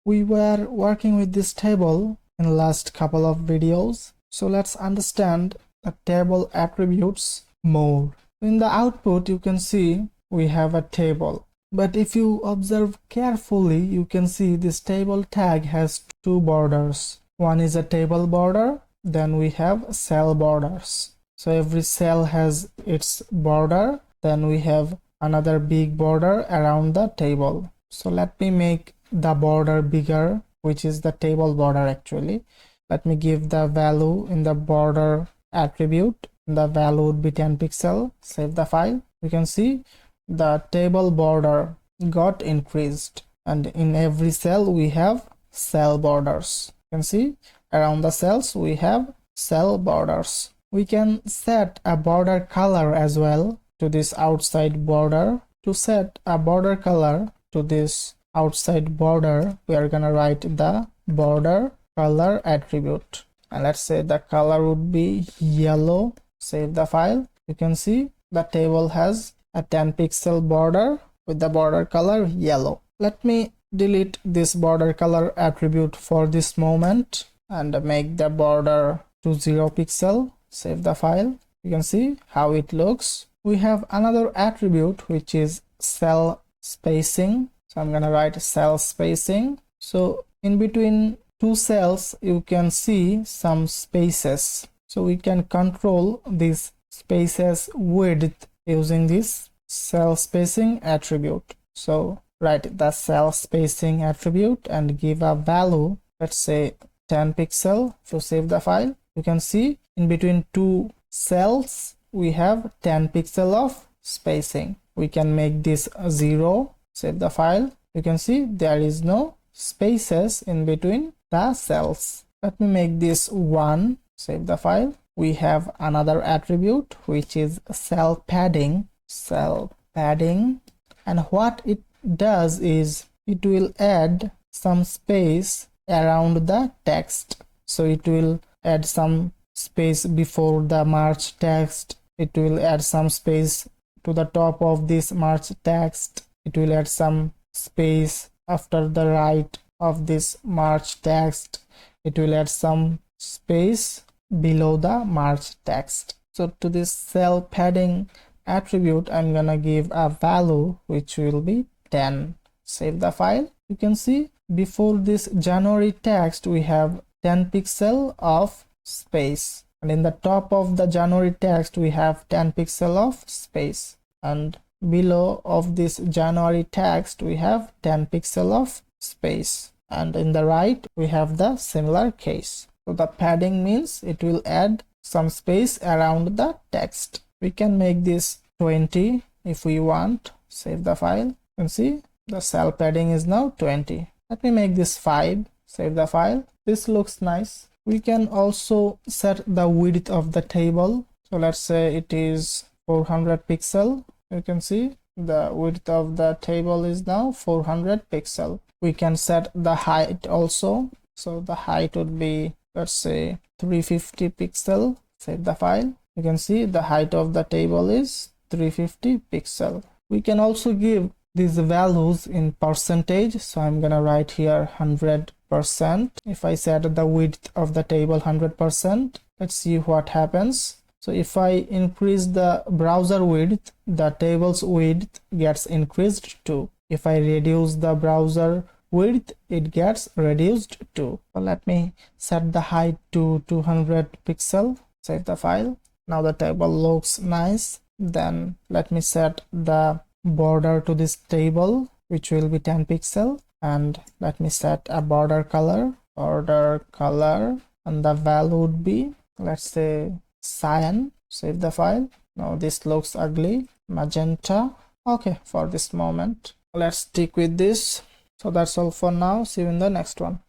We were working with this table in the last couple of videos, so let's understand the table attributes more. In the output you can see we have a table, but if you observe carefully you can see this table tag has two borders. One is a table border, then we have cell borders. So every cell has its border, then we have another big border around the table. So let me make the border bigger, which is the table border actually. Let me give the value in the border attribute. The value would be 10 pixel. Save the file. You can see the table border got increased, and in every cell we have cell borders. You can see around the cells we have cell borders. We can set a border color as well to this outside border. To set a border color to this outside border, we are gonna write the border color attribute, and let's say the color would be yellow. Save the file. You can see the table has a 10 pixel border with the border color yellow. Let me delete this border color attribute for this moment and make the border to 0 pixel. Save the file. You can see how it looks. We have another attribute which is cell spacing. So I'm gonna write cell spacing. So in between two cells you can see some spaces. So we can control these spaces width using this cell spacing attribute. So write the cell spacing attribute and give a value, let's say 10 pixel. So save the file. You can see in between two cells we have 10 pixel of spacing. We can make this 0. Save the file. You can see there is no spaces in between the cells. Let me make this 1. Save the file. We have another attribute which is cell padding. Cell padding, and what it does is it will add some space around the text. So it will add some space before the March text. It will add some space to the top of this March text. It will add some space after the right of this March text. It will add some space below the March text. So to this cell padding attribute I'm gonna give a value which will be 10. Save the file. You can see before this January text we have 10 pixel of space, and in the top of the January text we have 10 pixel of space, and below of this January text we have 10 pixel of space, and in the right we have the similar case. So the padding means it will add some space around the text. We can make this 20 if we want. Save the file. You can see the cell padding is now 20. Let me make this 5. Save the file. This looks nice. We can also set the width of the table. So let's say it is 400 pixel. You can see the width of the table is now 400 pixel. We can set the height also. So the height would be, let's say, 350 pixel. Save the file. You can see the height of the table is 350 pixel. We can also give these values in percentage. So I'm gonna write here 100%. If I set the width of the table 100%, let's see what happens. So if I increase the browser width, the table's width gets increased too. If I reduce the browser width, it gets reduced too. So let me set the height to 200 pixel. Save the file. Now the table looks nice. Then let me set the border to this table, which will be 10 pixel, and let me set a border color, and the value would be, let's say, cyan. Save the file. Now this looks ugly. Magenta. Okay, for this moment let's stick with this. So that's all for now. See you in the next one.